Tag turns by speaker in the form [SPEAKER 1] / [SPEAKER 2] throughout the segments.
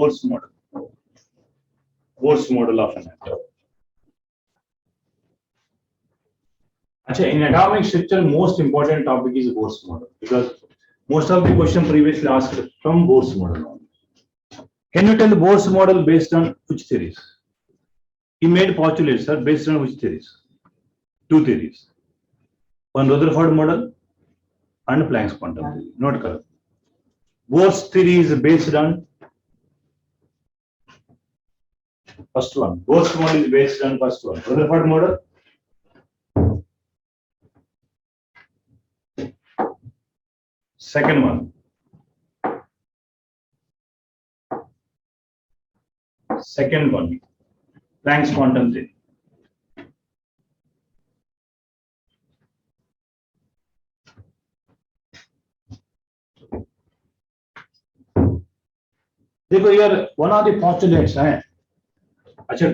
[SPEAKER 1] Bohr's model. Bohr's model of an atom. Achha, in atomic structure, most important topic is Bohr's model because most of the question previously asked from Bohr's model only. Can you tell Bohr's model based on which theories? He made postulates, sir, based on which theories? Two theories. One Rutherford model and Planck's quantum theory. Note correct. Bohr's theory is based on first one. Bohr's model is based on first one. Rutherford model. Second one. Second one. Planck's quantum theory. देखो यार one of the postulates है अच्छा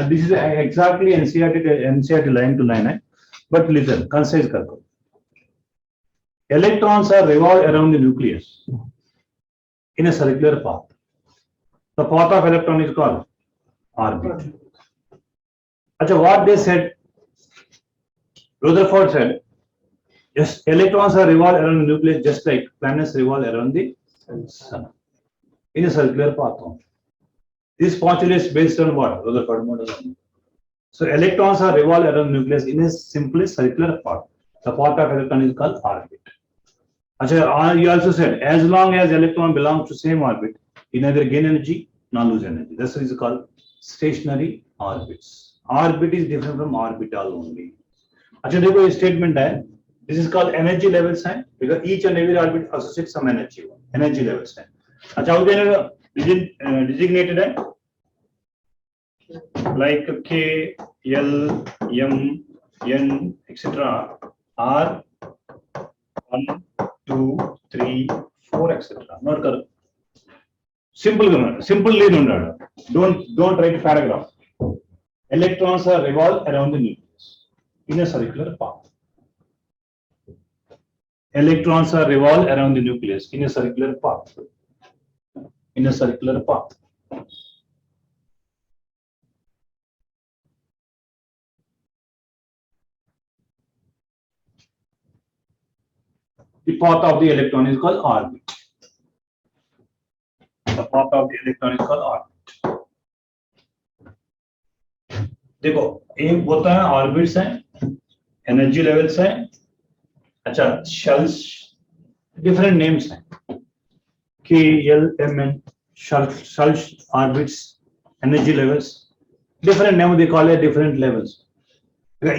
[SPEAKER 1] this is exactly NCERT line to line है but listen concise करो electrons are revolve around the nucleus in a circular path. The path of electron is called orbit. अच्छा what they said, Rutherford said yes, electrons are revolve around the nucleus just like planets revolve around the sun. In a circular path. This postulate is based on what? Rutherford model. So electrons are revolve around nucleus in a simply circular path. The path of electron is called orbit. Achha, you also said as long as electron belongs to same orbit, it neither gain energy nor lose energy. This is called stationary orbits. Orbit is different from orbital only. Achha, देखो ये statement है. This is called energy levels है because each and every orbit associates some energy. Energy levels है. अच्छा how they are designated है like K, L, M, N, etc. R 1, 2, 3, 4, etc. Not correct. Simple grammar. Simply remember. Don't write paragraph. Electrons are revolve around the nucleus in a circular path. Electrons are revolve around the nucleus in a circular path. In a circular path. The path of the electron is called orbit. The path of the electron is called orbit. देखो एक होता है orbits हैं, energy levels हैं, अच्छा shells different names हैं K, L, M, N, shells, orbits, energy levels. Different name they call it different levels.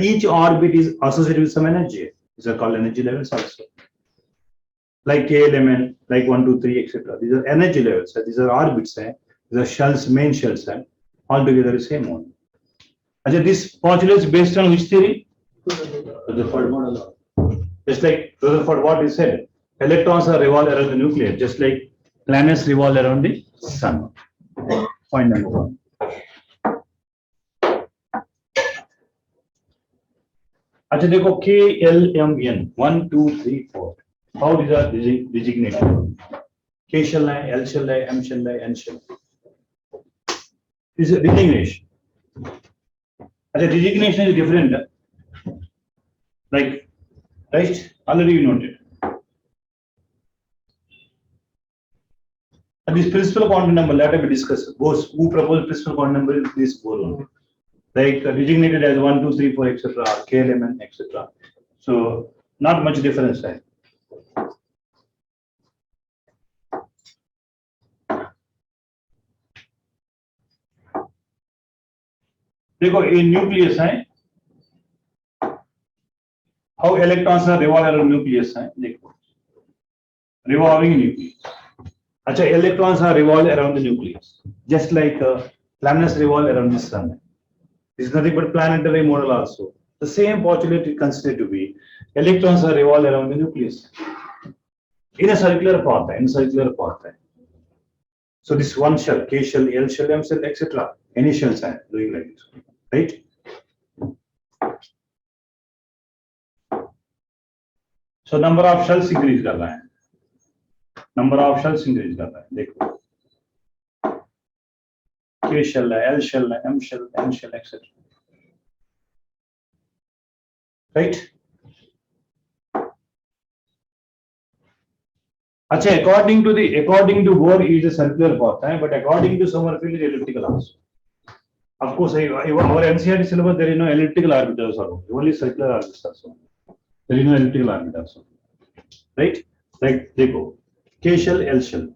[SPEAKER 1] Each orbit is associated with some energy. These are called energy levels also. Like K, L, M, N, like 1, 2, 3, etc. These are energy levels. These are orbits. These are shells, main shells. All together the same one. Achha, this postulate is based on which theory? Rutherford model. Just like Rutherford, what he said, electrons are revolve around the nucleus, just like planets revolve around the sun. Point number 1. अच्छा देखो K, L, M, N 1, 2, 3, 4. How these are designated? K shell है, L shell है, M shell है, N shell. This is designation. अच्छा designation is different. Like right? Already you noted. And this principal quantum number later we discuss. Both who proposed principal quantum number is this Bohr only. Like designated as 1, 2, 3, 4, etc. K, L, M, N, etc. So not much difference है. देखो ये nucleus है. How electrons are revolve around nucleus है. देखो revolving nucleus. अच्छा electrons are revolve around the nucleus just like planets revolve around the sun. This is nothing but planetary model also. The same postulate is considered to be electrons are revolve around the nucleus in a circular path. In a circular path. So this one shell, K shell, L shell, M shell, etc. Any shells are doing like this, right? So number of shells increase कर रहा है. Number of shells increase कर रहा है. देखो. K shell है, L shell है, M shell, N shell, etc. Right? अच्छा, according to Bohr is a circular path, but according to Sommerfeld is elliptical also. Of course, our NCERT syllabus there is no elliptical orbitals also, only circular orbitals also. There is no elliptical orbit also, right? Like देखो, K shell, L shell.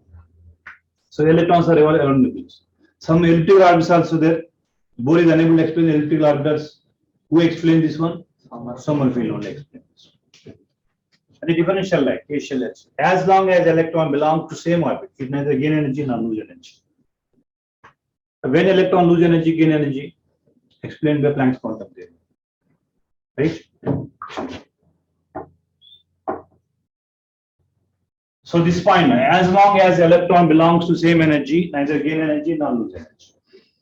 [SPEAKER 1] So electrons are revolving around nucleus. Some elliptical orbitals also there. Bohr is unable to explain the elliptical orbitals. Who explained this one? Sommerfeld only explains this one. And the differential like K shell, L shell. As long as electron belongs to same orbit, it neither gain energy nor lose energy. When electron lose energy, gain energy, explained by Planck's quantum theory, right? So this point, as long as electron belongs to same energy, neither gain energy nor lose energy.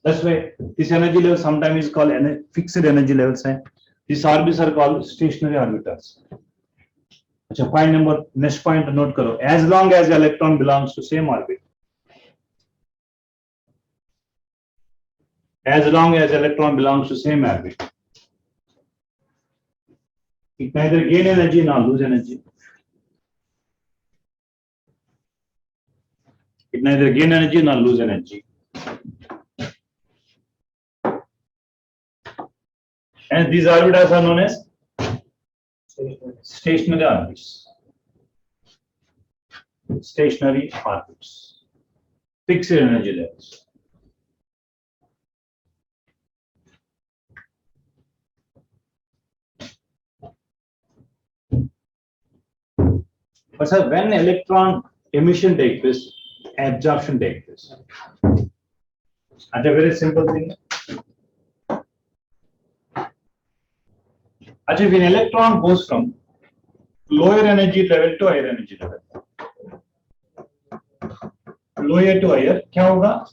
[SPEAKER 1] That's why this energy level sometimes is called fixed energy levels. These orbits are called stationary orbitals. अच्छा, point number, next point note करो. As long as electron belongs to same orbit, as long as electron belongs to same orbit, it neither gain energy nor lose energy. It neither gain energy nor lose energy. And these orbitals are known as stationary orbits. Stationary orbits. Fixed energy levels. But sir, when electron emission takes place, absorption takes place. And a very simple thing. Actually, when electron goes from lower energy level to higher energy level, lower to higher, क्या होगा?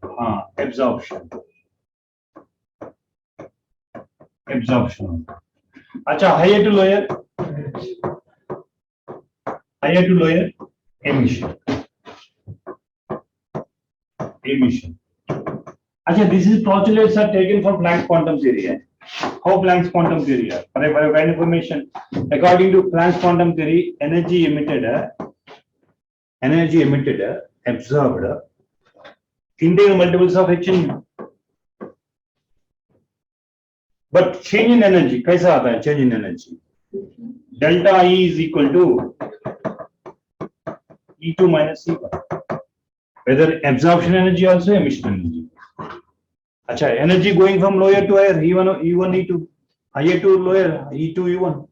[SPEAKER 1] हाँ, absorption. Absorption. अच्छा, higher to lower, emission. Emission. अच्छा, this is postulates are taken from Planck's quantum theory. How Planck's quantum theory? For information, according to Planck's quantum theory, energy emitted, absorbed, integral multiples of h and u. But change in energy, कैसा आता है change in energy? Delta E is equal to E2 minus E1. Whether absorption energy also emission energy. अच्छा, energy going from lower to higher, E1, E2, higher to lower, E2, E1.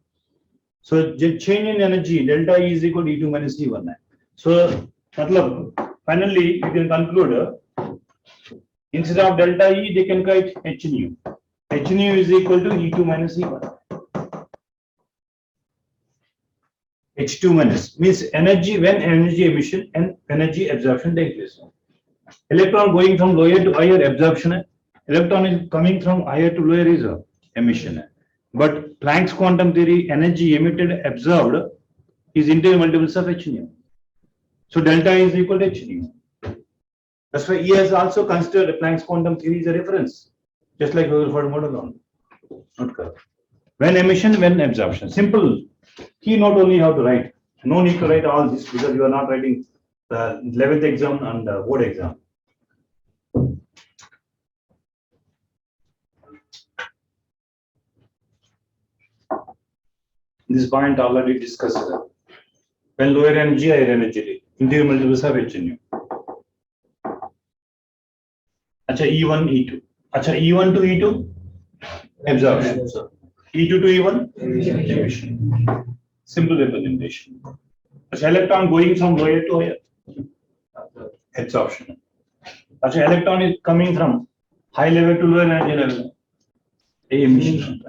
[SPEAKER 1] So change in energy, delta E is equal to E2 minus E1. So, मतलब, finally, you can conclude, instead of delta E, they can write H nu. H nu is equal to E2 minus E1. H2 minus means energy when energy emission and energy absorption take place. Electron going from lower to higher, absorption. Electron is coming from higher to lower is emission. But Planck's quantum theory, energy emitted, absorbed is integral multiples of h nu. So delta is equal to h nu. That's why he has also considered Planck's quantum theory as a reference, just like Rutherford model. Not correct. When emission, when absorption. Simple. He not only how to write. No need to write all this because you are not writing the 11th exam and the board exam. This point already discussed. When lower energy, higher energy, integral multiples of h nu. अच्छा, E1, E2. अच्छा, E1 to E2, absorption. E2 to E1, emission. Simple representation. अच्छा, electron going from lower to higher, absorption. अच्छा, electron is coming from high level to lower energy level, emission.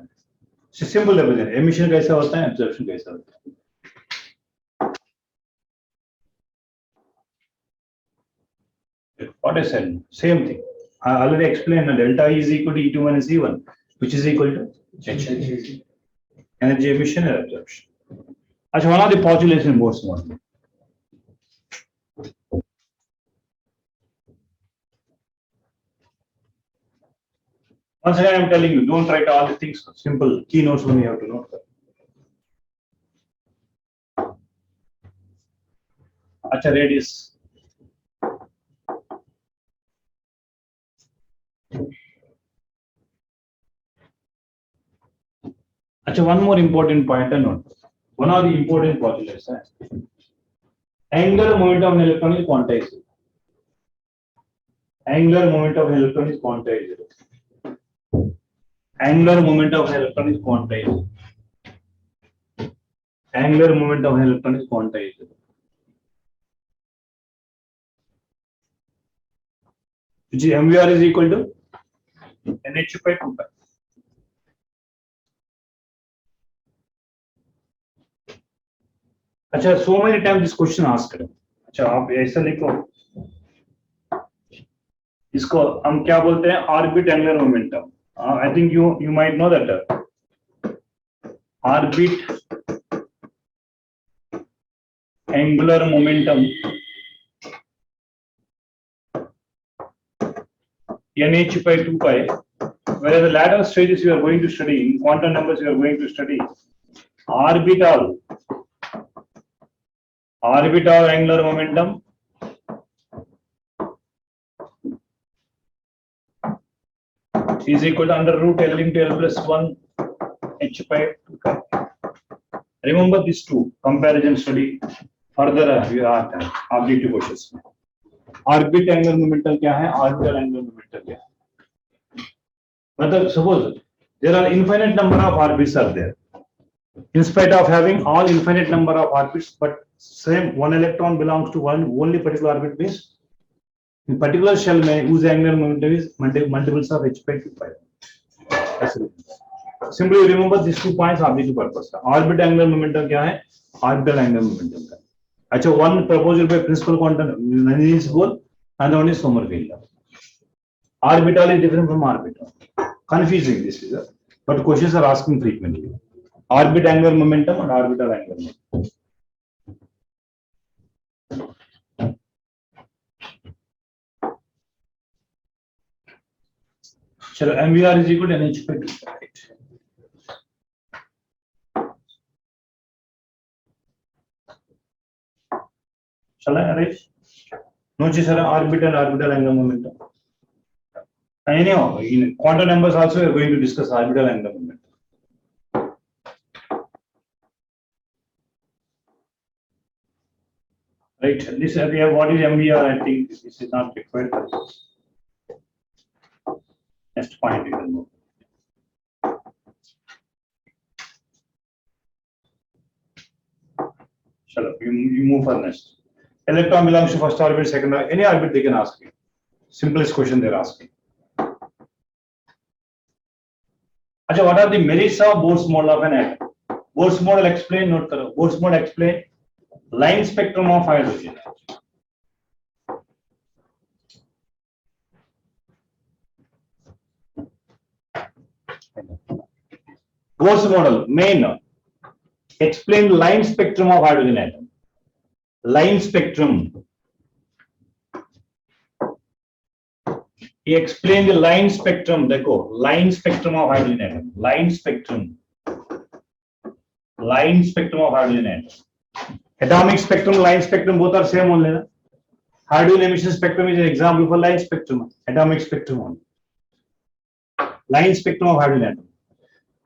[SPEAKER 1] Simple representation. Emission कैसा होता है, absorption कैसा होता है. What I said, same thing. I already explained that delta E is equal to E2 minus E1, which is equal to H. Energy emission and absorption. Actually, one of the population modes one. Once again, I'm telling you, don't write all the things. Simple keynotes only you have to note. Acha, radius. Acha, one more important point to note. One of the important postulates है angular moment of an electron is quantized. Angular moment of an electron is quantized. Angular moment of an electron is quantized. Angular moment of an electron is quantized. Which is MVR is equal to NH by 2 pi. अच्छा, so many times this question asked है. अच्छा, आप ऐसा लिखो. इसको हम क्या बोलते हैं? Orbit angular momentum. I think you might know that. Orbit angular momentum NH by 2 pi. Whereas the latter stages you are going to study, in quantum numbers you are going to study, orbital angular momentum is equal to under root L into L plus 1 H by 2 pi. Remember these two comparison study. Further you are objective questions. Orbit angular momentum क्या है? Orbital angular momentum क्या है? मतलब suppose there are infinite number of orbits are there. In spite of having all infinite number of orbits, but same one electron belongs to one only particular orbit means in particular shell में whose angular momentum is multiples of h by 2 pi. Simply remember these 2 points objective purpose का. Orbit angular momentum क्या है? Orbital angular momentum का. अच्छा, one proposal by principal quantum Niels Bohr and the one is Sommerfeld. Orbital is different from orbital. Confusing this is, but questions are asking frequently. Orbit angular momentum and orbital angular momentum. चलो, MVR is equal to NH by 2 pi. Shall I arrange? No, sir, orbital angular momentum. Anyhow, in quantum numbers also we are going to discuss orbital angular momentum. Right, this area, what is MVR? I think this is not required for this. Next point you can move. Shall you move for next. Electron belongs to first orbit, second orbit, any orbit they can ask you. Simplest question they're asking. Achha, what are the merits of Bohr's model of an atom? Bohr's model explain, note karo. Bohr's model explain line spectrum of hydrogen. Bohr's model main explain line spectrum of hydrogen atom. Line spectrum. He explained the line spectrum. देखो, line spectrum of hydrogen atom. Line spectrum of hydrogen atom. Atomic spectrum, line spectrum, both are same only. Na? Hydrogen emission spectrum is an example for line spectrum. Atomic spectrum only. Line spectrum of hydrogen atom.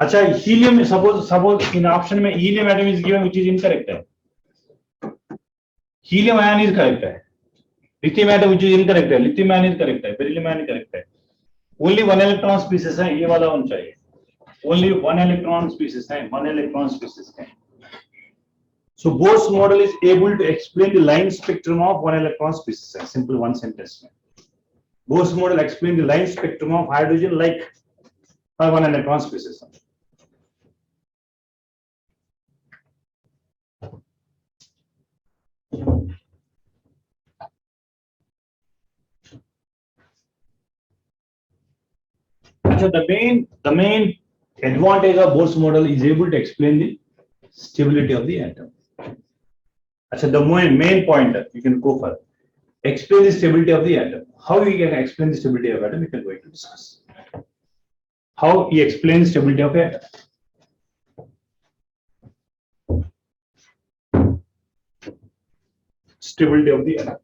[SPEAKER 1] अच्छा, helium, suppose in option में helium atom is given, which is incorrect है. Helium ion is correct है. Lithium atom which is incorrect है. Lithium ion is correct है. Beryllium ion is correct है. Only one electron species है. ये वाला होना चाहिए. Only one electron species है. One electron species है. So Bohr's model is able to explain the line spectrum of one electron species. Simple one sentence. Bohr's model explains the line spectrum of hydrogen like one electron species. So the main advantage of Bohr's model is able to explain the stability of the atom. So the main point you can go for explain the stability of the atom. How we can explain the stability of atom? We can go to discuss. how he explains stability of a stability of the atom.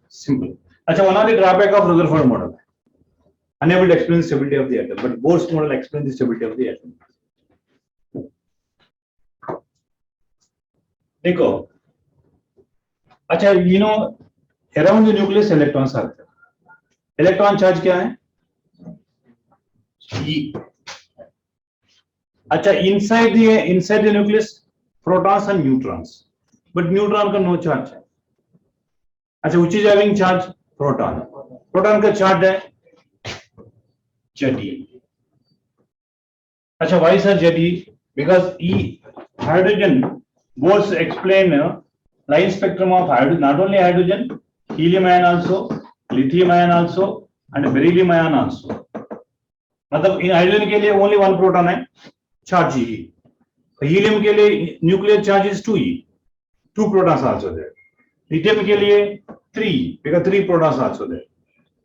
[SPEAKER 1] Simple. Acha, one of the drawback of Rutherford model, unable to explain stability of the atom, but Bohr's model explains the stability of the atom. देखो, अच्छा, you know, around the nucleus electrons are there. Electron charge क्या है? E. अच्छा, inside the nucleus, protons and neutrons, but neutron का no charge है. अच्छा, which is having charge? Proton. Proton का charge है Ze. अच्छा, why sir Ze? Because E hydrogen. Both explain line spectrum of hydrogen, not only hydrogen, helium ion also, lithium ion also, and beryllium ion also. मतलब in hydrogen के लिए only one proton है, charge E. Helium के लिए nuclear charge is 2E, 2 protons also there. Lithium के लिए 3, because 3 protons also there.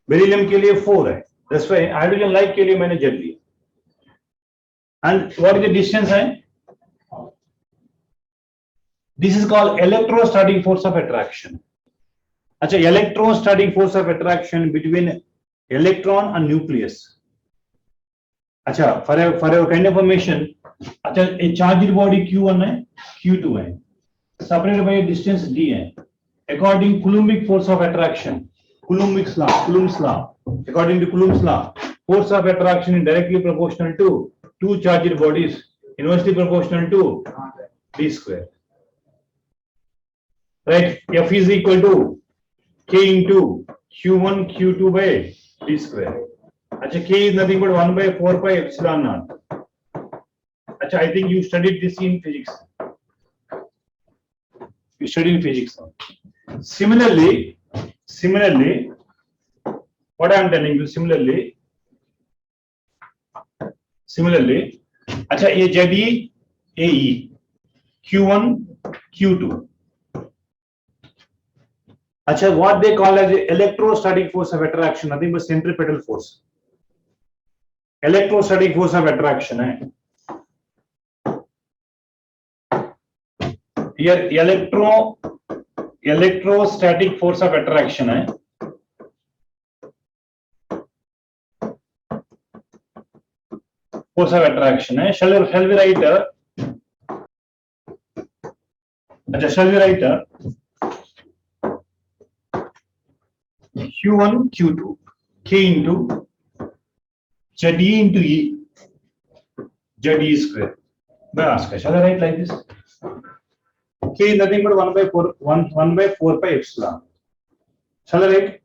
[SPEAKER 1] Beryllium के लिए 4 है. That's why hydrogen like के लिए मैंने Z लिया. And what is the distance है? This is called electrostatic force of attraction. अच्छा, electrostatic force of attraction between electron and nucleus. अच्छा, for a kind of information, अच्छा, a charged body Q1 है, Q2 है, separated by a distance D है. According to Coulombic force of attraction, Coulomb's law. According to Coulomb's law, force of attraction is directly proportional to two charged bodies, inversely proportional to D square. Right? F is equal to K into Q1 Q2 by D square. Achha, K is nothing but 1 by 4 pi epsilon naught. Achha, I think you studied this in physics. You studied physics. Similarly, what I am telling you, similarly, achha, ये ZE, AE, Q1, Q2. Achha, what they call as electrostatic force of attraction, nothing but centripetal force. Electrostatic force of attraction है. Here electrostatic force of attraction है. Force of attraction है. Shall we write? अच्छा, shall we write? Q1 Q2 K into ZE into E ZE square. मैं ask, shall I write like this? K is nothing but 1 by 4 pi epsilon. Shall I write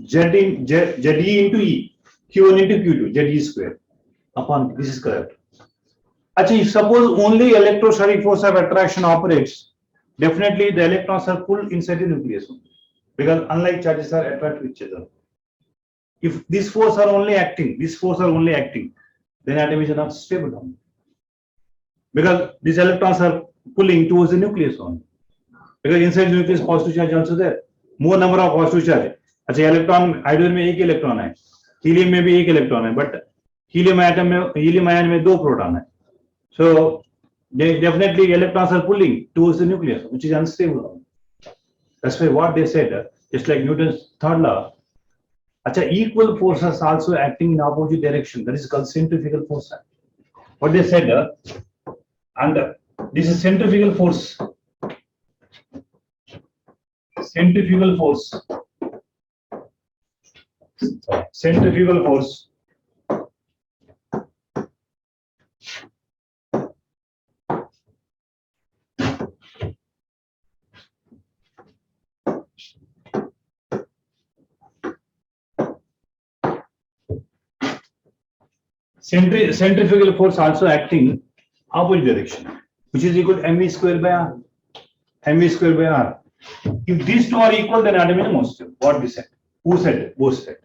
[SPEAKER 1] ZE into E Q1 into Q2 ZE square upon this is correct. Actually, if suppose only electrostatic force of attraction operates, definitely the electrons are pulled inside the nucleus. Because unlike charges are attracted to each other. If these forces are only acting, then atom is not stable. Because these electrons are pulling towards the nucleus only. Because inside the nucleus positive charge also there. More number of positive charge. अच्छा, electron, hydrogen में एक electron है, helium में भी एक electron है, but helium ion में 2 proton है. So they definitely electrons are pulling towards the nucleus, which is unstable. That's why what they said, just like Newton's third law, achha, equal forces also acting in opposite direction. That is called centrifugal force. What they said, and this is centrifugal force. Centrifugal force. Centrifugal force. Centrifugal force also acting opposite direction, which is equal to mv square by r. mv square by r. If these two are equal, then atom is most stable. What we said? Who said? Both said.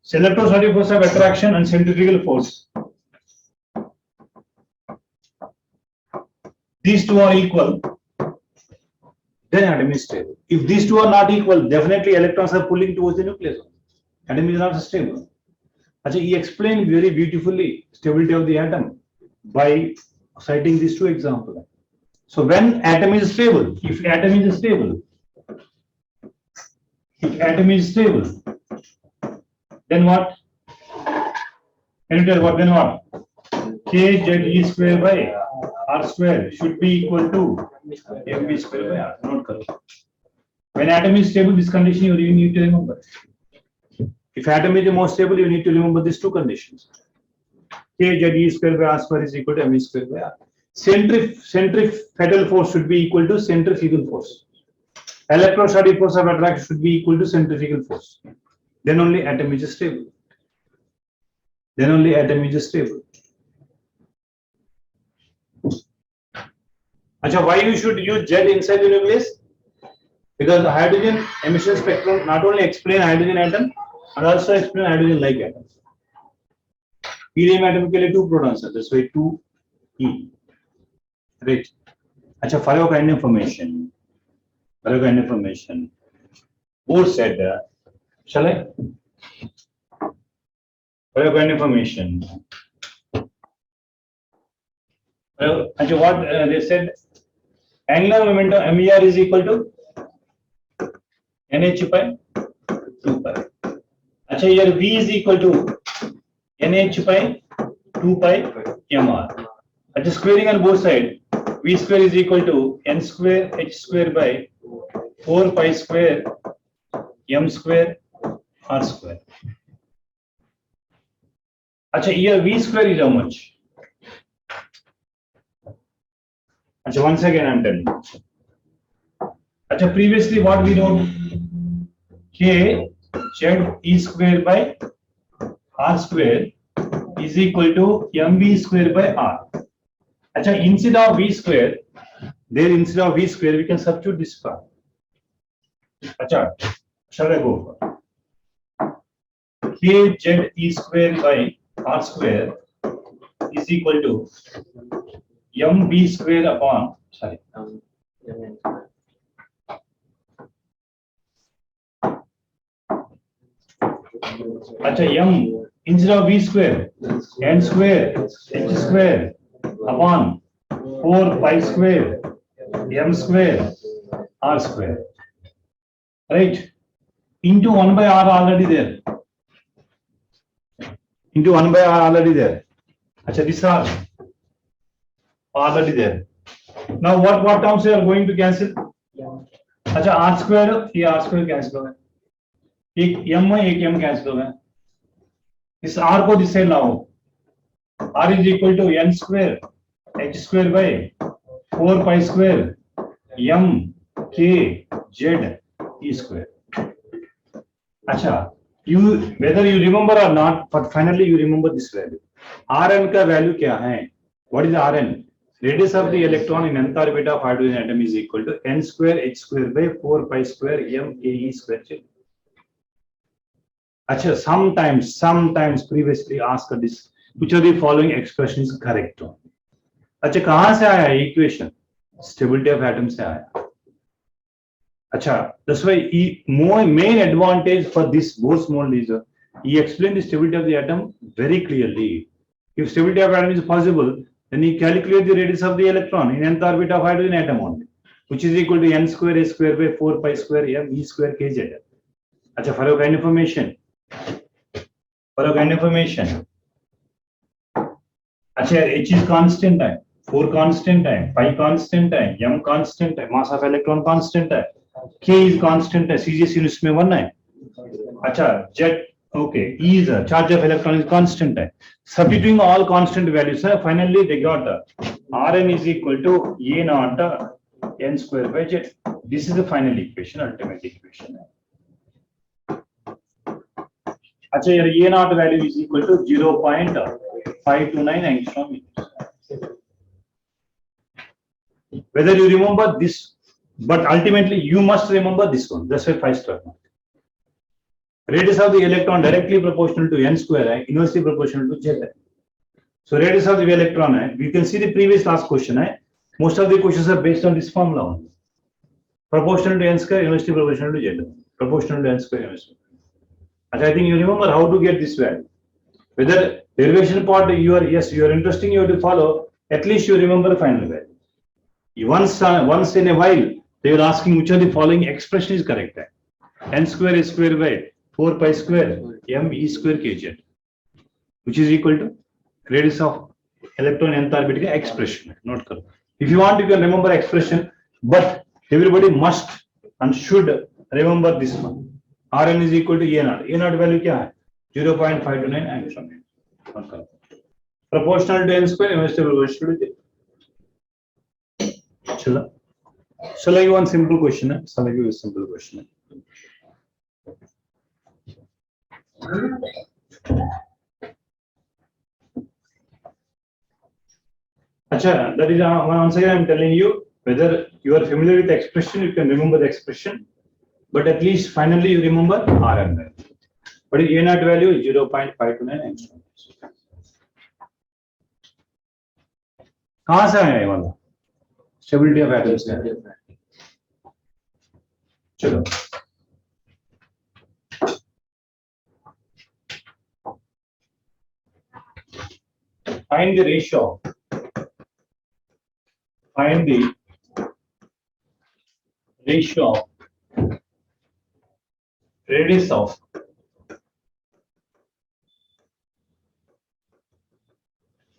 [SPEAKER 1] So electrostatic force of attraction and centrifugal force. These two are equal. then atom is stable. If these two are not equal, definitely electrons are pulling towards the nucleus. Atom is not stable. Achha, he explained very beautifully stability of the atom by citing these two examples. So when atom is stable, if atom is stable, then what? Can you tell what? Then what? KZE square by R square should be equal to MV square by R. Note correct. When atom is stable, this condition you really need to remember. If atom is the most stable, you need to remember these two conditions. KZE square by R square is equal to MV square by R. Centrifugal force should be equal to centrifugal force. Electrostatic force of attraction should be equal to centrifugal force. Then only atom is stable. Achha, why you should use Z inside the nucleus? Because the hydrogen emission spectrum not only explain hydrogen atom and also explain hydrogen like atoms. Helium atom के लिए 2 protons है, that's why 2e. Right. अच्छा, for your kind information. Both said, shall I? For your kind information. Achha, what they said? Angular momentum MER is equal to NH by 2 pi. Achha, here V is equal to NH by 2 pi MR. Achha, squaring on both sides. V square is equal to N square H square by 4 pi square M square R square. Achha, here V square is how much? Achha, once again I'm telling you. Achha, previously what we wrote? K Z E square by R square is equal to MV square by R. Achha, instead of V square, we can substitute this part. Achha, shall I go for? K Z E square by R square is equal to MV square upon, sorry. Achha, M instead of V square, N square H square upon 4 pi square M square R square. Right? Into 1 by R already there. Achha, this R already there. Now what terms we are going to cancel? Achha, R square, ये R square cancel होगा. एक M है, एक M cancel होगा. इस R को this side लाओ. R is equal to N square H square by 4 pi square M K Z E square. Achha, whether you remember or not, but finally you remember this value. Rn का value क्या है? What is Rn? Radius of the electron in nth orbit of hydrogen atom is equal to N square H square by 4 pi square M K E square. Achha, sometimes previously asked this, which of the following expression is correct? अच्छा, कहां से आया equation? Stability of atom से आया. अच्छा, that's why main advantage for this Bose-Mold is he explained the stability of the atom very clearly. If stability of atom is possible, then he calculate the radius of the electron in nth orbit of hydrogen atom only, which is equal to N square H square by 4 pi square M E square KZ. अच्छा, for your kind information. अच्छा, H is constant time, 4 constant time, pi constant time, M constant time, mass of electron constant time, K is constant time, CGS units में 1 है. अच्छा, Z, okay, E is charge of electron is constant time. Substituting all constant values, finally they got Rn is equal to A naught N square by Z. This is the final equation, ultimate equation. अच्छा, यार A naught value is equal to 0.529 angstrom. Whether you remember this, but ultimately you must remember this one. That's why 5-star. Radius of the electron directly proportional to N square, inversely proportional to Z. So radius of the electron, we can see the previous last question. Most of the questions are based on this formula only. proportional to n square inversely proportional to z, proportional to n square inversely. I think you remember how to get this value. Whether derivation part you are interesting, you have to follow. At least you remember the final value. Once in a while they are asking which of the following expression is correct. N square is square by 4 pi square m e square kz, which is equal to radius of electron nth orbit expression. Note karo. If you want, you can remember expression, but everybody must and should remember this one. Rn is equal to A naught. A naught value क्या है? 0.529 angstrom. Proportional to n square inversely proportional to z. Shall I give one simple question? Shall I give a simple question? Acha, that is once again I am telling you, whether you are familiar with the expression, you can remember the expression, but at least finally you remember Rn value. But A naught value is 0.529 angstrom. कहाँ से आया ये वाला? Stability of atoms का. चलो. Find the ratio. Find the ratio of radius of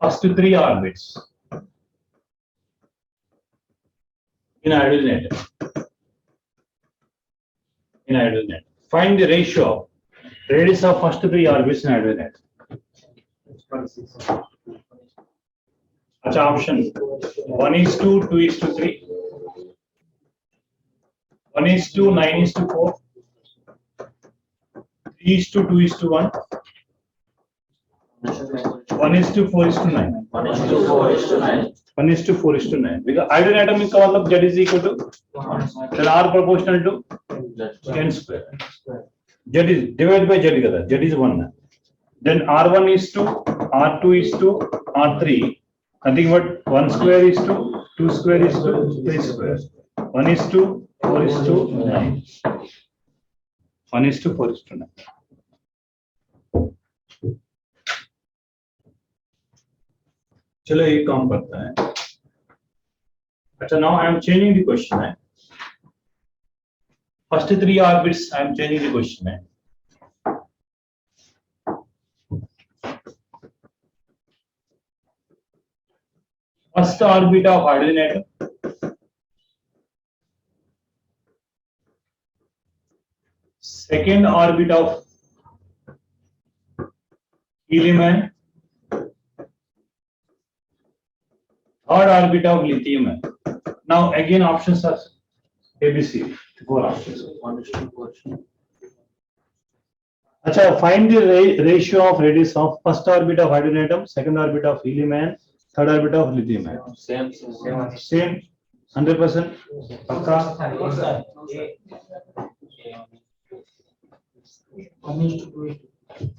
[SPEAKER 1] first 3 orbits in ideal net. Find the ratio of radius of first 3 orbits in ideal net. Acha, option 1:2, 2:3, 1:9:4, 3:2:1, 1:4:9. 1:4:9. Because ideal atomic का मतलब Z is equal to then R proportional to n square. Z is divided by Z kada. Z is 1. Then R1 is to R2 is to R3. Nothing but 1 square is to 2 square is to 3 square. 1:4:9. 1:4:9. चलो एक काम करता है. अच्छा, now I am changing the question है. First 3 orbits I am changing the question है. First orbit of hydrogen atom, second orbit of helium atom, third orbit of lithium atom. Now again options are ABC, 4 options. Acha, find the ratio of radius of first orbit of hydrogen atom, second orbit of helium atom, third orbit of lithium atom. Same. 100%. Pakka.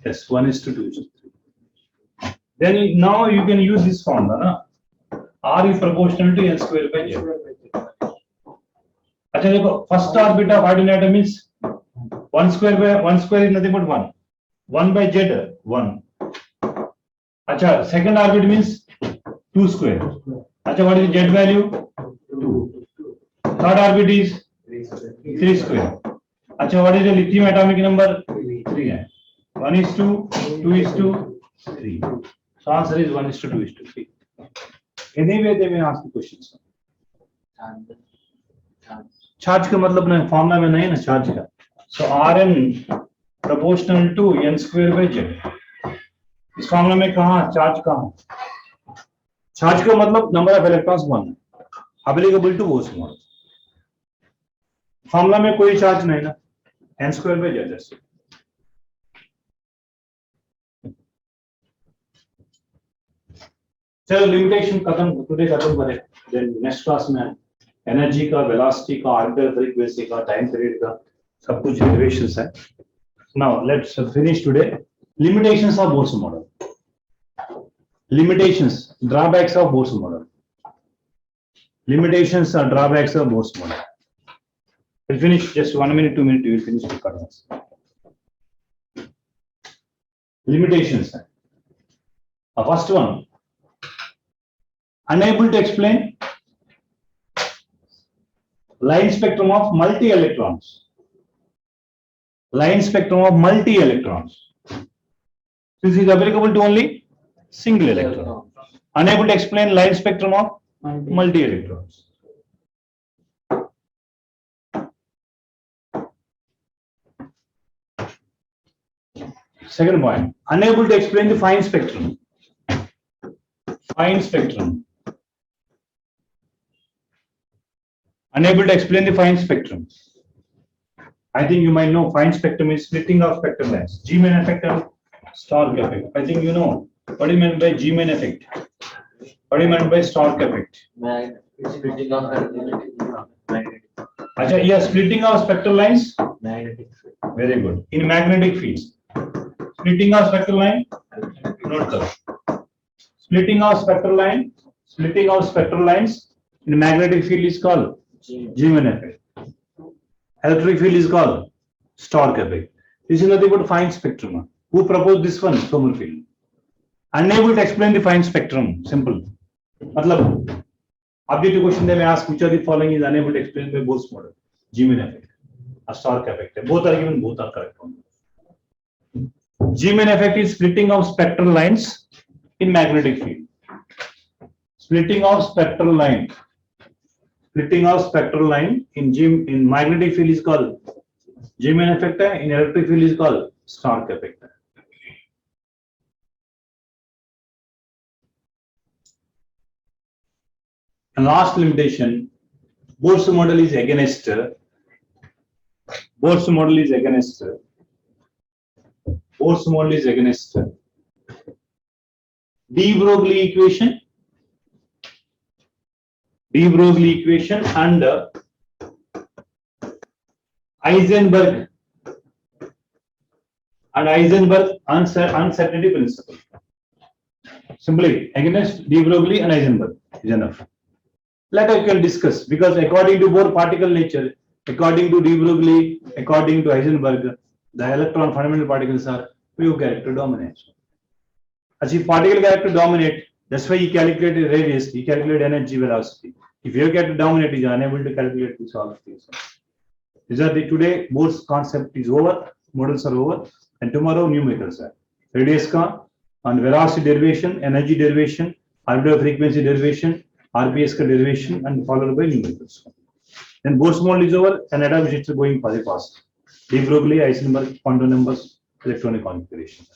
[SPEAKER 1] Yes, 1:2. Then now you can use this formula, na? R is proportional to n square by z. अच्छा देखो, first orbit of hydrogen atom is 1 square is nothing but 1. 1 by z 1. अच्छा, second orbit means 2 square. अच्छा, what is the z value? 2. Third orbit is 3 square. अच्छा, what is the lithium atomic number? 3 है. 1:2, 2:3. So answer is 1:2:3. Anyway, they may ask the questions. Charge का मतलब ना formula में नहीं ना चार्ज का. So Rn proportional to n square by z. इस फॉर्मूला में कहाँ चार्ज कहाँ? चार्ज का मतलब number of electrons 1 available to Bohr's model. Formula में कोई चार्ज नहीं ना, n square by z. चलो लिमिटेशन खत्म टुडे खत्म करें. देन नेक्स्ट क्लास में एनर्जी का, वेलोसिटी का, ऑर्बिटल फ्रीक्वेंसी का, टाइम पीरियड का सब कुछ डेरिवेशंस है. Now let's finish today. Limitations of Bohr's model. Limitations, drawbacks of Bohr's model. Limitations और drawbacks of Bohr's model. We'll finish just 1 minute, 2 minutes. We'll finish the cards. Limitations. First one, unable to explain line spectrum of multi-electrons. Line spectrum of multi-electrons. This is applicable to only single electron. Unable to explain line spectrum of multi-electrons. Second point, unable to explain the fine spectrum. Fine spectrum. Unable to explain the fine spectrum. I think you might know fine spectrum is splitting of spectrum lengths. G-main effect and Stark effect. I think you know. What do you mean by G-main effect? What do you mean by Stark effect?
[SPEAKER 2] Splitting of magnetic.
[SPEAKER 1] Achha, yeah, splitting of spectral lines.
[SPEAKER 2] Magnetic.
[SPEAKER 1] Very good. In magnetic fields. Splitting of spectral line. Note karo. Splitting of spectral line. Splitting of spectral lines in magnetic field is called G-main effect. Electric field is called Stark effect. This is nothing but fine spectrum. Who proposed this one? Sommerfeld. Unable to explain the fine spectrum. Simple. Matlab, objective question they may ask which of the following is unable to explain by Bohr's model. G-main effect. A Stark effect. Both are given, both are correct. G-main effect is splitting of spectral lines in magnetic field. Splitting of spectral line. Splitting of spectral line in magnetic field is called G-main effect. In electric field is called Stark effect. And last limitation, Bohr's model is against. Bohr's model is against. Bohr's model is against de Broglie equation. De Broglie equation and Heisenberg uncertainty principle. Simply against de Broglie and Heisenberg is enough. Later we can discuss because according to Bohr particle nature, according to de Broglie, according to Heisenberg, the electron fundamental particles are wave character dominant. As if particle character dominate, that's why he calculated radius, he calculated energy velocity. If wave character dominate, he is unable to calculate this all of these. These are the today Bohr's concept is over, models are over, and tomorrow numericals are. Radius ka and velocity derivation, energy derivation, orbital frequency derivation, RPS ka derivation, and followed by numericals. Then Bohr's model is over, and adaptation is going for the past. De Broglie, Heisenberg, quantum numbers, electronic configuration.